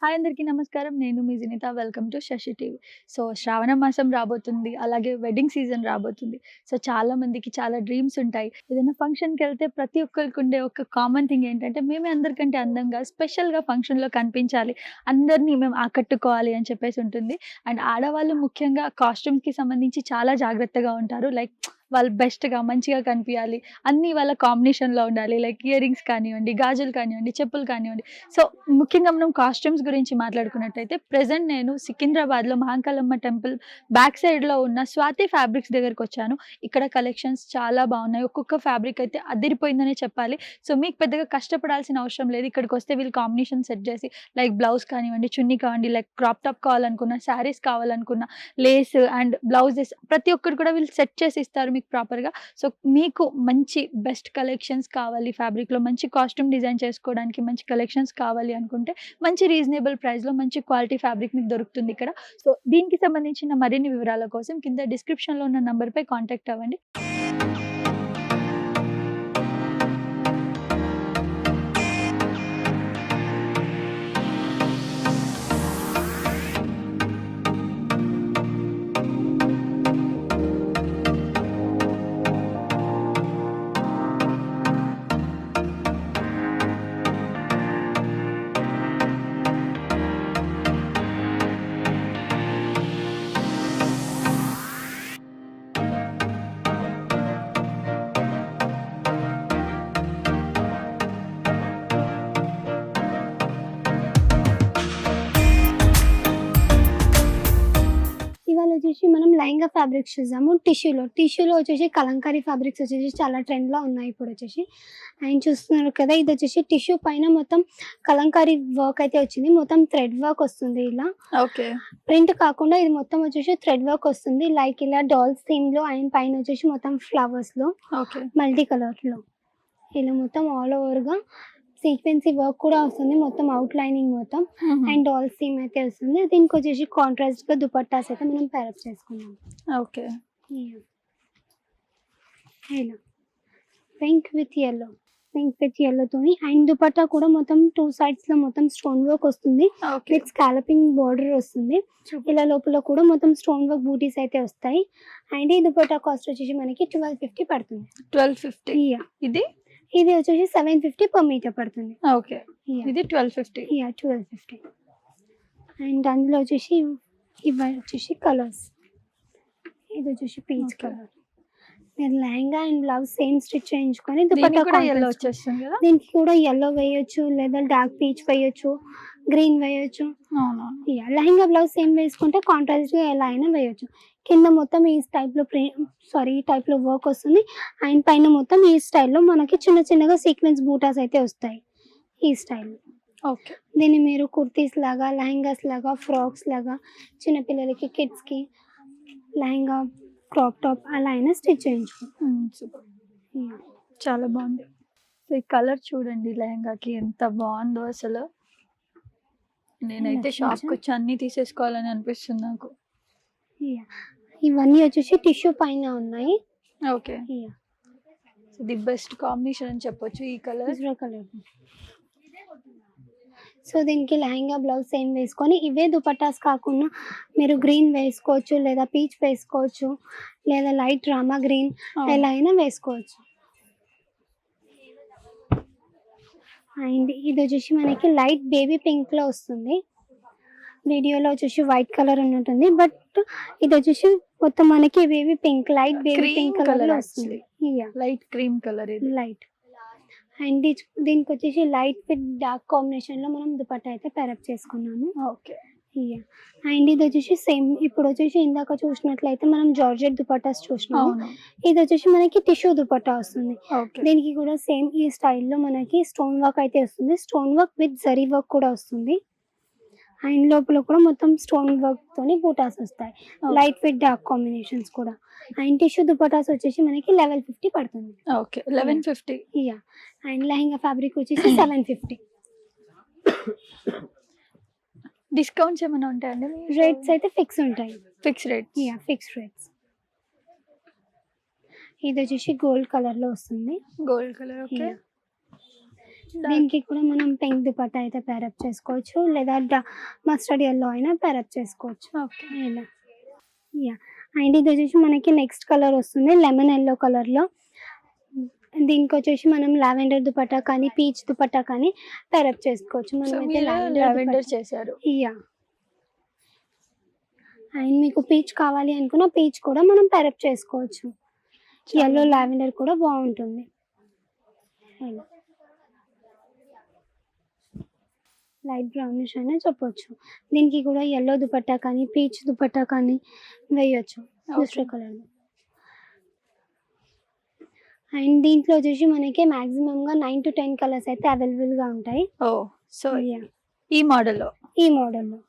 Hi అందరికీ నమస్కారం. నేను మీ Vinitha. Welcome to Sasi TV. So, Shravana మాసం రాబోతుంది. అలాగే వెడ్డింగ్ సీజన్ రాబోతుంది. సో, చాలా మందికి చాలా డ్రీమ్స్ ఉంటాయి. ఏదైనా ఫంక్షన్‌కెళ్తే ప్రతి ఒక్కరికి ఉండే ఒక కామన్ థింగ్ ఏంటంటే, మేమే అందరికంటే అందంగా, స్పెషల్‌గా ఫంక్షన్‌లో కనిపించాలి. అందరిని మేము ఆకట్టుకోవాలి అని చెప్పేసి ఉంటుంది. అండ్ ఆడవాళ్ళు ముఖ్యంగా కాస్ట్యూమ్స్‌కి సంబంధించి చాలా జాగ్రత్తగా ఉంటారు. లైక్ వాళ్ళు బెస్ట్‌గా, మంచిగా కనిపియాలి. అన్నీ వాళ్ళ కాంబినేషన్‌లో ఉండాలి. లైక్ ఇయర్ రింగ్స్ కానివ్వండి, గాజులు కానివ్వండి, చెప్పులు కానివ్వండి. సో, ముఖ్యంగా మనం కాస్ట్యూమ్స్ గురించి మాట్లాడుకున్నట్టయితే ప్రెజెంట్ నేను సికింద్రాబాద్‌లో మహంకాళమ్మ టెంపుల్ బ్యాక్ సైడ్‌లో ఉన్న స్వాతి ఫ్యాబ్రిక్స్ దగ్గరకొచ్చాను. ఇక్కడ కలెక్షన్స్ చాలా బాగున్నాయి. ఒక్కొక్క ఫ్యాబ్రిక్ అయితే అదిరిపోయిందనే చెప్పాలి. సో, మీకు పెద్దగా కష్టపడాల్సిన అవసరం లేదు. ఇక్కడికొస్తే వీళ్ళు కాంబినేషన్ సెట్ చేసి లైక్ బ్లౌజ్ కానివ్వండి, చున్నీ కావండి, లైక్ క్రాప్ టాప్ కావాలనుకున్న, శారీస్ కావాలనుకున్న, లేస్ అండ్ బ్లౌజెస్ ప్రతి ఒక్కటి కూడా వీళ్ళు సెట్ చేసి ఇస్తారు మీకు ప్రాపర్‌గా. సో, మీకు మంచి బెస్ట్ కలెక్షన్స్ కావాలి, ఫ్యాబ్రిక్‌లో మంచి కాస్ట్యూమ్ డిజైన్ చేసుకోవడానికి మంచి కలెక్షన్స్ కావాలి అనుకుంటే మంచి రీజనబుల్ ప్రైస్‌లో మంచి క్వాలిటీ ఫ్యాబ్రిక్ మీకు దొరుకుతుంది ఇక్కడ. సో, దీనికి సంబంధించిన మరిన్ని వివరాల కోసం కింద డిస్క్రిప్షన్‌లో ఉన్న నంబర్‌పై కాంటాక్ట్ అవ్వండి. ఇవాళ వచ్చేసి మనం లెహంగా ఫ్యాబ్రిక్స్ చూసాము. టిష్యూలో వచ్చేసి కలంకారీ ఫ్యాబ్రిక్స్ వచ్చేసి చాలా ట్రెండ్‌లో ఉన్నాయి ఇప్పుడు వచ్చేసి. అండ్ చూస్తున్నారు కదా, ఇది వచ్చేసి టిష్యూ పైన మొత్తం కలంకారీ వర్క్ అయితే వచ్చింది. మొత్తం థ్రెడ్ వర్క్ వస్తుంది ఇలా. ఓకే. ప్రింట్ కాకుండా ఇది మొత్తం వచ్చేసి థ్రెడ్ వర్క్ వస్తుంది. లైక్ ఇలా డాల్స్ థీమ్‌లో అండ్ పైన వచ్చేసి మొత్తం ఫ్లవర్స్‌లో ఓకే. మల్టీ కలర్‌లో ఇలా మొత్తం ఆల్ ఓవర్‌గా సీక్వెన్సీ వర్క్ కూడా వస్తుంది. మొత్తం అవుట్ లైనింగ్ మొత్తం అండ్ డాల్స్ థీమ్ అయితే వస్తుంది. దీనికి వచ్చేసి కాంట్రాస్ట్‌గా దుపట్టాస్ అయితే మనం పేరప్ చేసుకున్నాం. ఓకే. ఇలా పింక్ విత్ యెల్లోతోని అండ్ దుపట్టా కూడా మొత్తం 2 సైడ్స్‌లో మొత్తం స్టోన్ వర్క్ వస్తుంది. ఓకే. విత్ స్కాలపింగ్ బార్డర్ వస్తుంది. ఇలా లోపల కూడా మొత్తం స్టోన్ వర్క్ బూటీస్ అయితే వస్తాయి. అండ్ ఈ దుపట్టా కాస్ట్ వచ్చేసి మనకి 1250 పడుతుంది. 1250. యాహ్! ఇది ఇది వచ్చేసి 750 పర్ మీటర్ పడుతుంది. ఓకే. యాహ్! ఇది 1250. యాహ్! 1250. అండ్ అందులో వచ్చేసి ఇవి వచ్చేసి కలర్స్. ఇది వచ్చేసి పీచ్ ఓకే. కలర్. మీరు lehenga and blouse same stitch చేయించుకొని దీనికి దుపట్టా కూడా యెల్లో కాంట్రాస్ట్ వచ్చేస్తుంది కదా? దీనికి కూడా యెల్లో వేయొచ్చు, లేదా డార్క్ పీచ్ వేయొచ్చు, గ్రీన్ వేయొచ్చు. అవునవును. యాహ్! లెహంగా బ్లౌజ్ సేమ్ వేసుకుంటే కాంట్రాస్ట్‌గా ఎలా అయినా వేయొచ్చు. కింద మొత్తం ఈ టైప్‌లో వర్క్ వస్తుంది. అండ్ పైన మొత్తం ఈ స్టైల్‌లో మనకి చిన్న చిన్నగా సీక్వెన్స్ బూటాస్ అయితే వస్తాయి. ఈ స్టైల్‌లో. ఓకే. దీన్ని మీరు కుర్తీస్ లాగా, లెహంగాస్ లాగా, ఫ్రాక్స్ లాగా, చిన్న పిల్లలకి, కిడ్స్‌కి లెహంగా, క్రాప్ టాప్ అలా అయినా స్టిచ్ చేయించుకోవచ్చు. సూపర్. యాహ్! చాలా బాగుంది. సో, ఈ కలర్ చూడండి లెహంగాకి ఎంత బాగుందో అసలు. నేనైతే షాప్‌కొచ్చి అన్నీ తీసేసుకోవాలని అనిపిస్తుంది నాకు. యాహ్! ఇవన్నీ వచ్చేసి టిష్యూ పైన ఉన్నాయి. Okay. Yeah! So, the best combination అని చెప్పొచ్చు ఈ కలర్. ఇజ్రా కలర్. సో, దీనికి లెహంగా, బ్లౌజ్ సేమ్ వేసుకొని ఇవే దుపట్టాస్ కాకుండా మీరు గ్రీన్ వేసుకోవచ్చు, లేదా పీచ్ వేసుకోవచ్చు, లేదా లైట్ రామా గ్రీన్ ఎలా అయినా వేసుకోవచ్చు. అండ్ ఇది వచ్చేసి మనకి లైట్ బేబీ పింక్‌లో వస్తుంది. వీడియోలో వచ్చేసి వైట్ కలర్ ఉన్నట్టుంది. బట్ ఇది వచ్చేసి మొత్తం మనకి baby pink, light baby cream pink colour కలర్‌లో యాక్చువల్లీ. వస్తుంది. యాహ్! లైట్ క్రీమ్ కలర్ ఇది. లైట్. అండ్ దీనికి వచ్చేసి లైట్ విత్ డార్క్ కాంబినేషన్‌లో మనం దుపట్టా అయితే పేరప్ చేసుకున్నాము. ఓకే. యాహ్! అండ్ ఇది వచ్చేసి సేమ్ ఇప్పుడు వచ్చేసి ఇందాక చూసినట్లయితే మనం జార్జెట్ దుపట్టాస్ చూసినాము. అవును. ఇది వచ్చేసి మనకి టిష్యూ దుపట్టా వస్తుంది. ఓకే. దీనికి కూడా సేమ్ ఈ స్టైల్‌లో మనకి స్టోన్ వర్క్ అయితే వస్తుంది. Stone work with zari work కూడా వస్తుంది. అండ్ లోపల కూడా మొత్తం స్టోన్ వర్క్‌తోని బూటాస్ వస్తాయి. లైట్ విత్ డార్క్ కాంబినేషన్స్ కూడా. అండ్ టిష్యూ దుపట్టాస్ వచ్చేసి మనకి 1150 పడుతుంది. Okay. 1150. Yeah! And lehenga fabric వచ్చేసి 750. డిస్కౌంట్స్ ఏమైనా ఉంటాయండి? రేట్స్ అయితే ఫిక్స్ ఉంటాయి. Fix rates. Yeah! Fixed rates. ఇది వచ్చేసి గోల్డ్ కలర్‌లో వస్తుంది. Gold colour. ఓకే. యాహ్! దీనికి కూడా మనం పింక్ దుపట్టా అయితే పేరప్ చేసుకోవచ్చు, లేదా మస్టర్డ్ ఎల్లో అయినా పేరప్ చేసుకోవచ్చు. ఓకే. ఇలా యా అండ్ ఇది వచ్చేసి మనకి నెక్స్ట్ కలర్ వస్తుంది లెమన్ ఎల్లో కలర్లో. దీనికి వచ్చేసి మనం లావెండర్ దుపట్టా కానీ పీచ్ దుపట్టా కానీ పేరప్ చేసుకోవచ్చు. సో మనం మీరు లావెండర్ చేశారు. యా అండ్ మీకు పీచ్ కావాలి అనుకున్న పీచ్ కూడా మనం పేరప్ చేసుకోవచ్చు. ఎల్లో లావెండర్ కూడా బాగుంటుంది. ఇలా లైట్ బ్రౌనిష్ అయినా చెప్పొచ్చు. దీనికి కూడా ఎల్లో దుపట్టా కానీ పీచ్ దుపట్టా కానీ వేయొచ్చు దూసరా కలర్లో. అండ్ దీంట్లో వచ్చేసి మనకి మ్యాక్సిమంగా 9 to 10 కలర్స్ అయితే అవైలబుల్గా ఉంటాయి. ఓ సో యా ఈ మోడల్లో ఈ మోడల్లో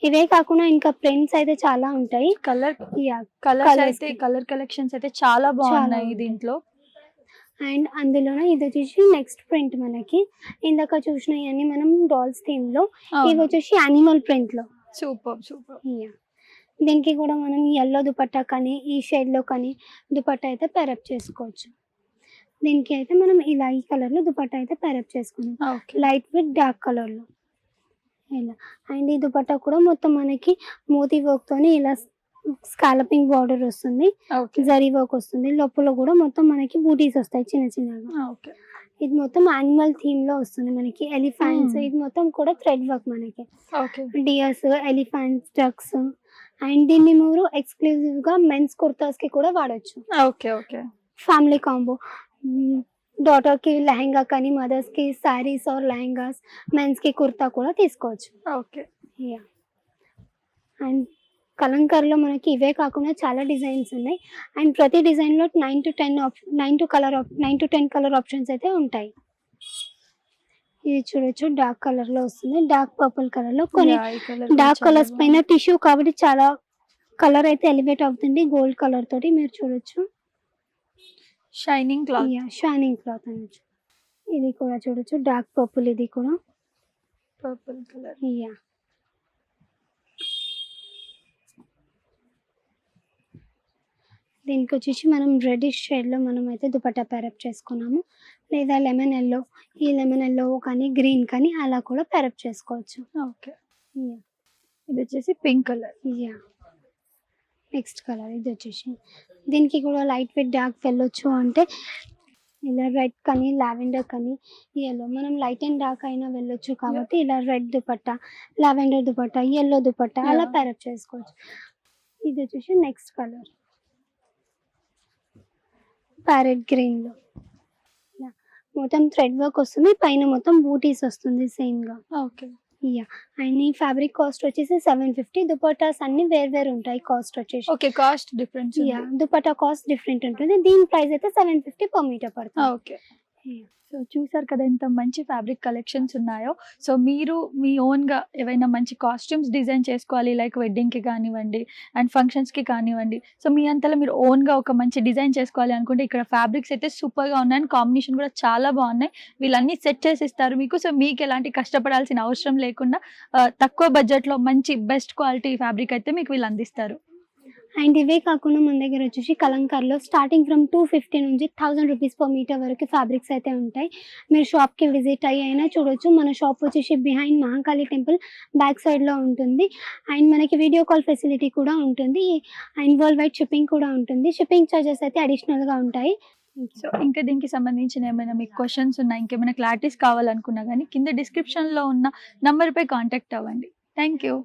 ఇవే కాకుండా ఇంకా ప్రింట్స్ అయితే చాలా ఉంటాయి. కలర్ యా కలర్స్ Colours అయితే కి. కలర్ కలెక్షన్స్ అయితే చాలా బాగున్నాయి ఉంటాయి. దీంట్లో. అండ్ అందులోనే ఇది వచ్చేసి నెక్స్ట్ ప్రింట్ మనకి ఇందాక చూసినవన్నీ మనం డాల్స్ థీమ్లో, ఇవి వచ్చేసి యానిమల్ ప్రింట్లో. Super super. యా దీనికి కూడా మనం ఎల్లో దుపట్టా కానీ ఈ షేడ్లో కానీ దుపట్టా అయితే పేరప్ చేసుకోవచ్చు. దీనికి అయితే మనం ఇలా ఈ కలర్లో దుపట్టా అయితే పేరప్ చేసుకున్నాం ఓకే. లైట్ విత్ డార్క్ కలర్లో ఇలా. అండ్ ఈ దుపట్టా కూడా మొత్తం మనకి మోతీ వర్క్తోని ఇలా స్కాలపింగ్ బార్డర్ వస్తుంది, ఓకే. జరీ వర్క్ వస్తుంది, లోపల కూడా మొత్తం మనకి బూటీస్ వస్తాయి చిన్న చిన్నగా. ఓకే. ఇది మొత్తం యానిమల్ థీమ్లో వస్తుంది మనకి ఎలిఫెంట్స్, Hmm. ఇది మొత్తం కూడా థ్రెడ్ వర్క్ మనకి okay. Deers, elephants, ducks. And దీన్ని మీరు ఎక్స్క్లూజివ్గా మెన్స్ కుర్తాస్కి కూడా వాడచ్చు. ఓకే. ఓకే. ఫ్యామిలీ కాంబో డాటర్కి లెహంగా కానీ మదర్స్కి శారీస్ ఆర్ లెహంగాస్, మెన్స్కి కుర్తా కూడా తీసుకోవచ్చు. ఓకే. యా అండ్ కలంకారీలో మనకి ఇవే కాకుండా చాలా డిజైన్స్ ఉన్నాయి. అండ్ ప్రతి డిజైన్లో 9 to 10 కలర్ ఆప్షన్స్ అయితే ఉంటాయి. ఇది చూడొచ్చు డార్క్ కలర్లో వస్తుంది, డార్క్ పర్పుల్ కలర్లో కొన్ని Yeah, ఈ colour కూడా డార్క్ చాలా కలర్స్ పైన బాగుంది. టిష్యూ కాబట్టి చాలా కలర్ అయితే ఎలివేట్ అవుతుంది గోల్డ్ కలర్ తోటి మీరు చూడొచ్చు. Shining cloth. Yeah shining cloth అనొచ్చు. ఇది కూడా చూడొచ్చు డార్క్ పర్పుల్, ఇది కూడా పర్పుల్ కలర్. యా దీనికి వచ్చేసి మనం రెడ్డిష్ షేడ్లో మనం అయితే దుపట్టా పేరప్ చేసుకున్నాము, లేదా లెమన్ ఎల్లో, ఈ లెమన్ ఎల్లో కానీ గ్రీన్ కానీ అలా కూడా పేరప్ చేసుకోవచ్చు. ఓకే. యా ఇది వచ్చేసి pink colour. Yeah next colour ఇది వచ్చేసి దీనికి కూడా లైట్ వెయిట్ డార్క్ వెళ్ళొచ్చు అంటే ఇలా రెడ్ కానీ లావెండర్ కానీ ఎల్లో, మనం లైట్ అండ్ డార్క్ అయినా వెళ్ళొచ్చు కాబట్టి ఇలా red dupatta, lavender dupatta, yellow dupatta అలా Yeah. పేరప్ చేసుకోవచ్చు. ఇది వచ్చేసి నెక్స్ట్ కలర్ ప్యారెట్ గ్రీన్లో మొత్తం థ్రెడ్ వర్క్ వస్తుంది, పైన మొత్తం బూటీస్ వస్తుంది సేమ్గా. ఓకే. యా అండ్ ఈ ఫ్యాబ్రిక్ కాస్ట్ వచ్చేసి 750. దుపట్టాస్ అన్ని వేరు ఉంటాయి కాస్ట్ వచ్చేసి. Okay. Cost difference yeah dupatta cost different ఉంటుంది, దీని ప్రైస్ అయితే 750 per మీటర్ పడుతుంది. ఓకే. సో చూసారు కదా ఎంత మంచి ఫ్యాబ్రిక్ కలెక్షన్స్ ఉన్నాయో. సో మీరు మీ ఓన్గా ఏవైనా మంచి కాస్ట్యూమ్స్ డిజైన్ చేసుకోవాలి, లైక్ వెడ్డింగ్కి కానివ్వండి అండ్ ఫంక్షన్స్కి కానివ్వండి. సో మీ అంతలో మీరు ఓన్గా ఒక మంచి డిజైన్ చేసుకోవాలి అనుకుంటే ఇక్కడ ఫ్యాబ్రిక్స్ అయితే సూపర్గా ఉన్నాయి అండ్ కాంబినేషన్ కూడా చాలా బాగున్నాయి. వీళ్ళన్నీ సెట్ చేసి ఇస్తారు మీకు. సో మీకు ఎలాంటి కష్టపడాల్సిన అవసరం లేకుండా తక్కువ బడ్జెట్లో మంచి బెస్ట్ క్వాలిటీ ఫ్యాబ్రిక్ అయితే మీకు వీళ్ళు అందిస్తారు. అండ్ ఇవే కాకుండా మన దగ్గర వచ్చేసి కలంకార్లో స్టార్టింగ్ ఫ్రమ్ 250 నుంచి 1000 రూపీస్ per మీటర్ వరకు ఫ్యాబ్రిక్స్ అయితే ఉంటాయి. మీరు షాప్కి విజిట్ అయ్యి అయినా చూడొచ్చు. మన షాప్ వచ్చేసి బిహైండ్ మహాకాళి టెంపుల్ బ్యాక్ సైడ్లో ఉంటుంది. అండ్ మనకి వీడియో కాల్ ఫెసిలిటీ కూడా ఉంటుంది అండ్ వరల్డ్ వైడ్ షిప్పింగ్ కూడా ఉంటుంది. షిప్పింగ్ ఛార్జెస్ అయితే అడిషనల్గా ఉంటాయి. సో ఇంకా దీనికి సంబంధించిన ఏమైనా మీకు క్వశ్చన్స్ ఉన్నా, ఇంకేమైనా క్లారిటీస్ కావాలనుకున్నా కానీ కింద డిస్క్రిప్షన్లో ఉన్న నంబర్పై కాంటాక్ట్ అవ్వండి. Thank you.